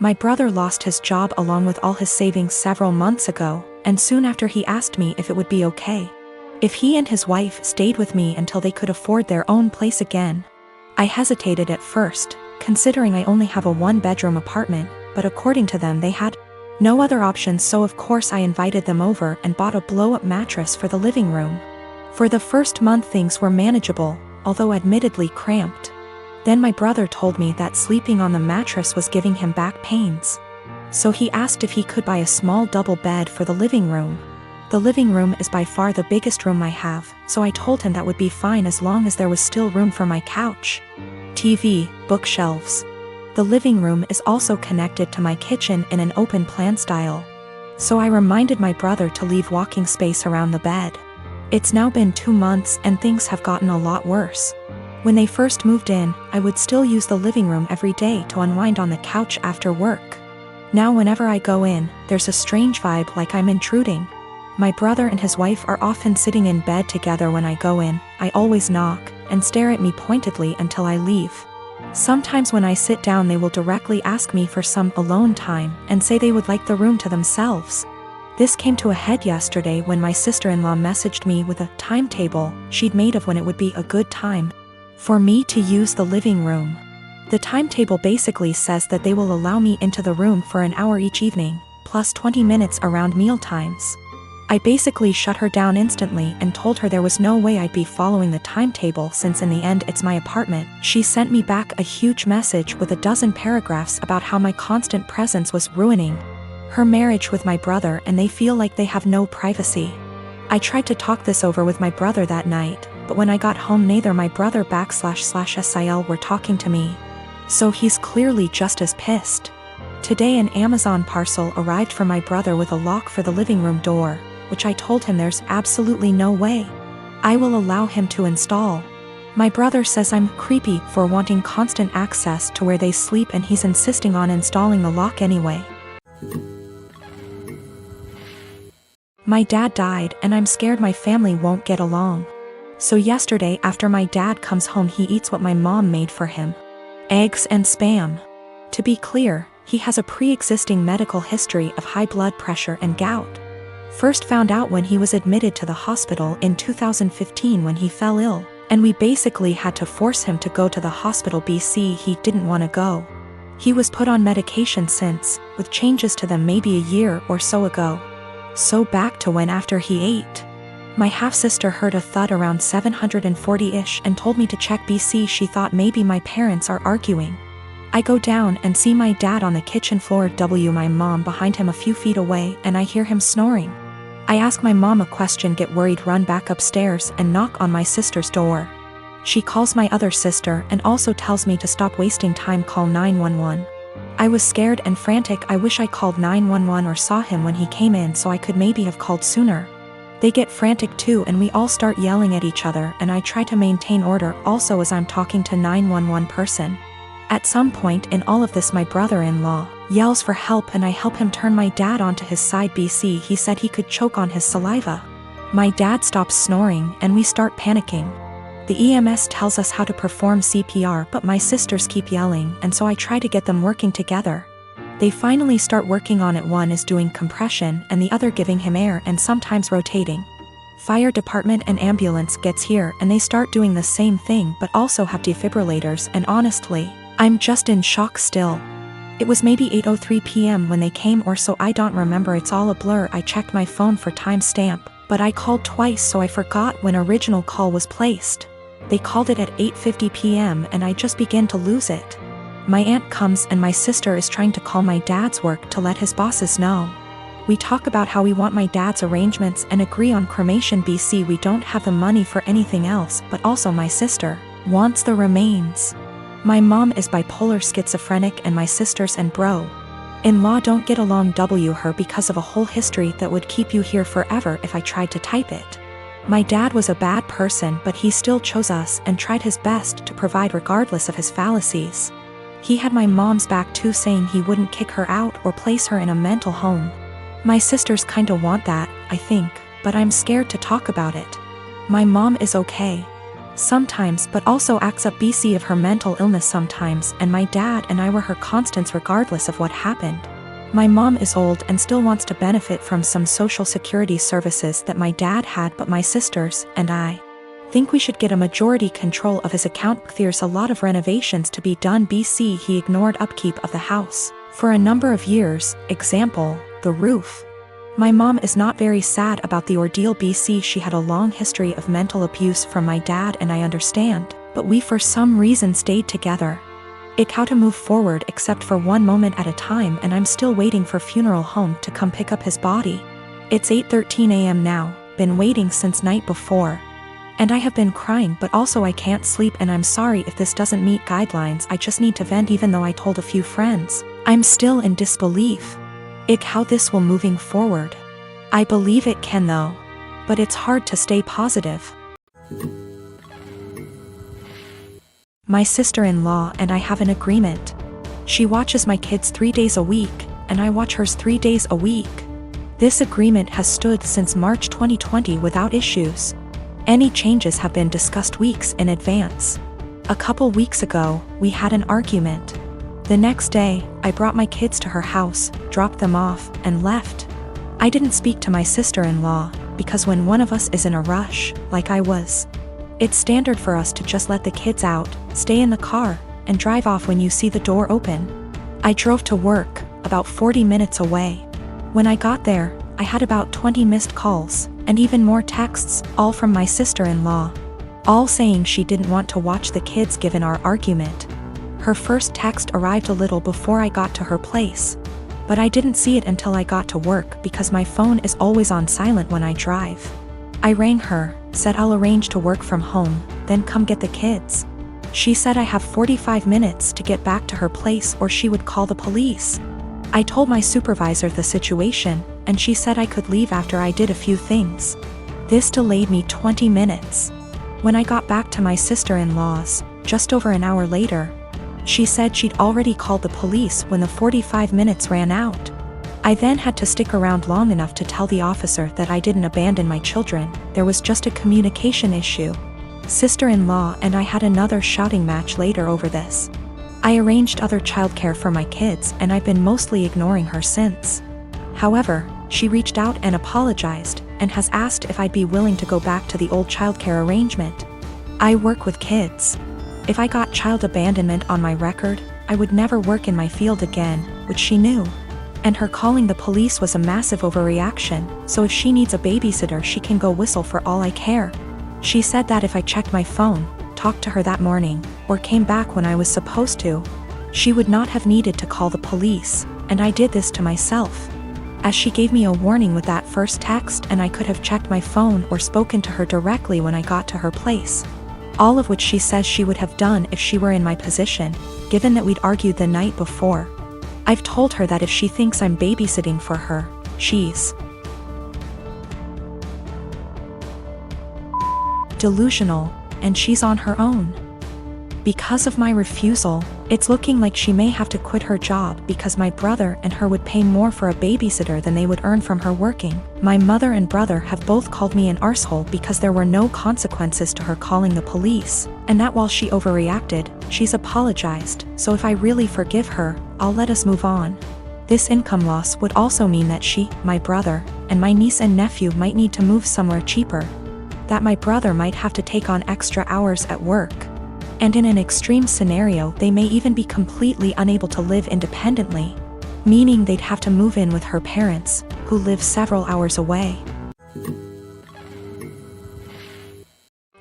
My brother lost his job along with all his savings several months ago, and soon after he asked me if it would be okay if he and his wife stayed with me until they could afford their own place again. I hesitated at first, considering I only have a one-bedroom apartment, but according to them they had no other options, so of course I invited them over and bought a blow-up mattress for the living room. For the first month things were manageable, although admittedly cramped. Then my brother told me that sleeping on the mattress was giving him back pains. So he asked if he could buy a small double bed for the living room. The living room is by far the biggest room I have, so I told him that would be fine as long as there was still room for my couch, TV, bookshelves. The living room is also connected to my kitchen in an open plan style. So I reminded my brother to leave walking space around the bed. It's now been 2 months and things have gotten a lot worse. When they first moved in, I would still use the living room every day to unwind on the couch after work. Now whenever I go in, there's a strange vibe like I'm intruding. My brother and his wife are often sitting in bed together when I go in. I always knock and stare at me pointedly until I leave. Sometimes when I sit down they will directly ask me for some alone time and say they would like the room to themselves. This came to a head yesterday when my sister-in-law messaged me with a timetable she'd made of when it would be a good time for me to use the living room. The timetable basically says that they will allow me into the room for an hour each evening, plus 20 minutes around meal times. I basically shut her down instantly and told her there was no way I'd be following the timetable since in the end it's my apartment. She sent me back a huge message with a dozen paragraphs about how my constant presence was ruining her marriage with my brother and they feel like they have no privacy. I tried to talk this over with my brother that night, but when I got home neither my brother //SIL were talking to me. So he's clearly just as pissed. Today an Amazon parcel arrived for my brother with a lock for the living room door, which I told him there's absolutely no way I will allow him to install. My brother says I'm creepy for wanting constant access to where they sleep and he's insisting on installing the lock anyway. My dad died and I'm scared my family won't get along. So yesterday after my dad comes home he eats what my mom made for him. Eggs and Spam. To be clear, he has a pre-existing medical history of high blood pressure and gout. First found out when he was admitted to the hospital in 2015 when he fell ill, and we basically had to force him to go to the hospital BC he didn't want to go. He was put on medication since, with changes to them maybe a year or so ago. So back to when after he ate. My half-sister heard a thud around 740-ish and told me to check BC. She thought maybe my parents are arguing. I go down and see my dad on the kitchen floor my mom behind him a few feet away and I hear him snoring. I ask my mom a question, get worried, run back upstairs and knock on my sister's door. She calls my other sister and also tells me to stop wasting time, call 911. I was scared and frantic. I wish I called 911 or saw him when he came in so I could maybe have called sooner. They get frantic too and we all start yelling at each other and I try to maintain order also as I'm talking to 911 person. At some point in all of this my brother-in-law yells for help and I help him turn my dad onto his side. BC he said he could choke on his saliva. My dad stops snoring and we start panicking. The EMS tells us how to perform CPR but my sisters keep yelling and so I try to get them working together. They finally start working on it. One is doing compression and the other giving him air and sometimes rotating. Fire department and ambulance gets here and they start doing the same thing but also have defibrillators and honestly, I'm just in shock still. It was maybe 8:03 p.m. when they came or so, I don't remember, it's all a blur. I checked my phone for timestamp, but I called twice so I forgot when original call was placed. They called it at 8:50 p.m. and I just began to lose it. My aunt comes and my sister is trying to call my dad's work to let his bosses know. We talk about how we want my dad's arrangements and agree on cremation. BC we don't have the money for anything else but also my sister wants the remains. My mom is bipolar schizophrenic and my sisters and bro-in-law don't get along. Her because of a whole history that would keep you here forever if I tried to type it. My dad was a bad person but he still chose us and tried his best to provide regardless of his fallacies. He had my mom's back too, saying he wouldn't kick her out or place her in a mental home. My sisters kinda want that, I think, but I'm scared to talk about it. My mom is okay. sometimes, but also acts up BC of her mental illness sometimes, and my dad and I were her constants regardless of what happened. My mom is old and still wants to benefit from some social security services that my dad had, but my sisters and I think we should get a majority control of his account. There's a lot of renovations to be done. BC he ignored upkeep of the house for a number of years, example, the roof. My mom is not very sad about the ordeal. BC she had a long history of mental abuse from my dad, and I understand, but we for some reason stayed together. It how to move forward except for one moment at a time, and I'm still waiting for funeral home to come pick up his body. It's 8:13 a.m. now, been waiting since night before. And I have been crying, but also I can't sleep, and I'm sorry if this doesn't meet guidelines. I just need to vent. Even though I told a few friends, I'm still in disbelief. How this will moving forward. I believe it can though. But it's hard to stay positive. My sister-in-law and I have an agreement. She watches my kids 3 days a week, and I watch hers 3 days a week. This agreement has stood since March 2020 without issues. Any changes have been discussed weeks in advance. A couple weeks ago, we had an argument. The next day, I brought my kids to her house, dropped them off, and left. I didn't speak to my sister-in-law, because when one of us is in a rush, like I was, it's standard for us to just let the kids out, stay in the car, and drive off when you see the door open. I drove to work, about 40 minutes away. When I got there, I had about 20 missed calls, and even more texts, all from my sister-in-law, all saying she didn't want to watch the kids given our argument. Her first text arrived a little before I got to her place, but I didn't see it until I got to work because my phone is always on silent when I drive. I rang her, said I'll arrange to work from home, then come get the kids. She said I have 45 minutes to get back to her place or she would call the police. I told my supervisor the situation, and she said I could leave after I did a few things. This delayed me 20 minutes. When I got back to my sister-in-law's, just over an hour later, she said she'd already called the police when the 45 minutes ran out. I then had to stick around long enough to tell the officer that I didn't abandon my children, there was just a communication issue. Sister-in-law and I had another shouting match later over this. I arranged other childcare for my kids, and I've been mostly ignoring her since. However, she reached out and apologized, and has asked if I'd be willing to go back to the old childcare arrangement. I work with kids. If I got child abandonment on my record, I would never work in my field again, which she knew. And her calling the police was a massive overreaction, so if she needs a babysitter she can go whistle for all I care. She said that if I checked my phone, talked to her that morning, or came back when I was supposed to, she would not have needed to call the police, and I did this to myself. As she gave me a warning with that first text, and I could have checked my phone or spoken to her directly when I got to her place. All of which she says she would have done if she were in my position, given that we'd argued the night before. I've told her that if she thinks I'm babysitting for her, she's delusional, and she's on her own. Because of my refusal, it's looking like she may have to quit her job because my brother and her would pay more for a babysitter than they would earn from her working. My mother and brother have both called me an arsehole because there were no consequences to her calling the police, and that while she overreacted, she's apologized, so if I really forgive her, I'll let us move on. This income loss would also mean that she, my brother, and my niece and nephew might need to move somewhere cheaper. That my brother might have to take on extra hours at work. And in an extreme scenario they may even be completely unable to live independently, meaning they'd have to move in with her parents, who live several hours away.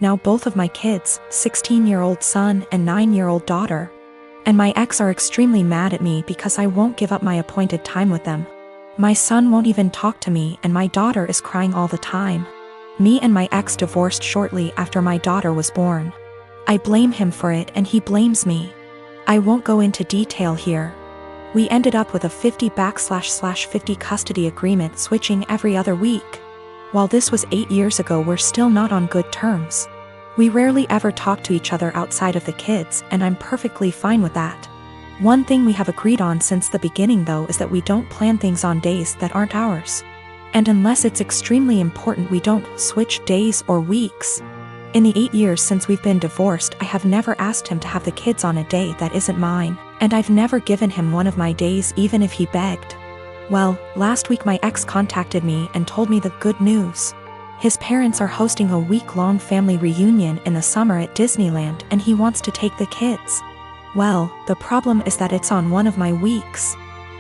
Now both of my kids, 16-year-old son and 9-year-old daughter, and my ex are extremely mad at me because I won't give up my appointed time with them. My son won't even talk to me, and my daughter is crying all the time. Me and my ex divorced shortly after my daughter was born. I blame him for it and he blames me. I won't go into detail here. We ended up with a 50/50 custody agreement, switching every other week. While this was 8 years ago, we're still not on good terms. We rarely ever talk to each other outside of the kids, and I'm perfectly fine with that. One thing we have agreed on since the beginning though is that we don't plan things on days that aren't ours. And unless it's extremely important, we don't switch days or weeks. In the 8 years since we've been divorced, I have never asked him to have the kids on a day that isn't mine, and I've never given him one of my days even if he begged. Well, last week my ex contacted me and told me the good news. His parents are hosting a week-long family reunion in the summer at Disneyland and he wants to take the kids. Well, the problem is that it's on one of my weeks.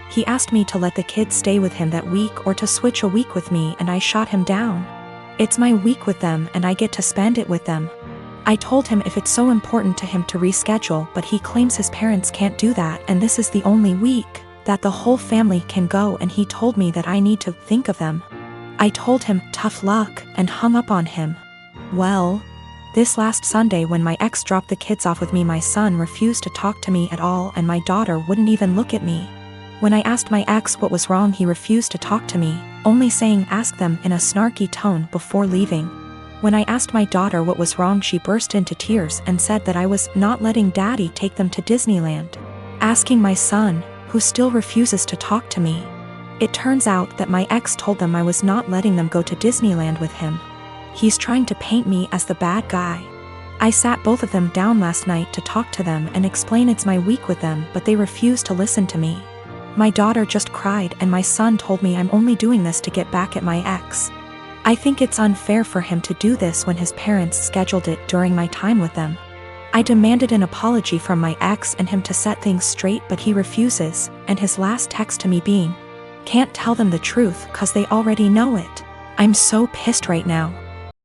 He asked me to let the kids stay with him that week or to switch a week with me, and I shot him down. It's my week with them and I get to spend it with them. I told him if it's so important to him to reschedule, but he claims his parents can't do that and this is the only week that the whole family can go, and he told me that I need to think of them. I told him tough luck and hung up on him. Well, this last Sunday when my ex dropped the kids off with me, my son refused to talk to me at all and my daughter wouldn't even look at me. When I asked my ex what was wrong, he refused to talk to me, only saying ask them in a snarky tone before leaving. When I asked my daughter what was wrong, she burst into tears and said that I was not letting daddy take them to Disneyland. Asking my son, who still refuses to talk to me. It turns out that my ex told them I was not letting them go to Disneyland with him. He's trying to paint me as the bad guy. I sat both of them down last night to talk to them and explain it's my week with them, but they refused to listen to me. My daughter just cried and my son told me I'm only doing this to get back at my ex. I think it's unfair for him to do this when his parents scheduled it during my time with them. I demanded an apology from my ex and him to set things straight, but he refuses, and his last text to me being, "Can't tell them the truth 'cause they already know it." I'm so pissed right now.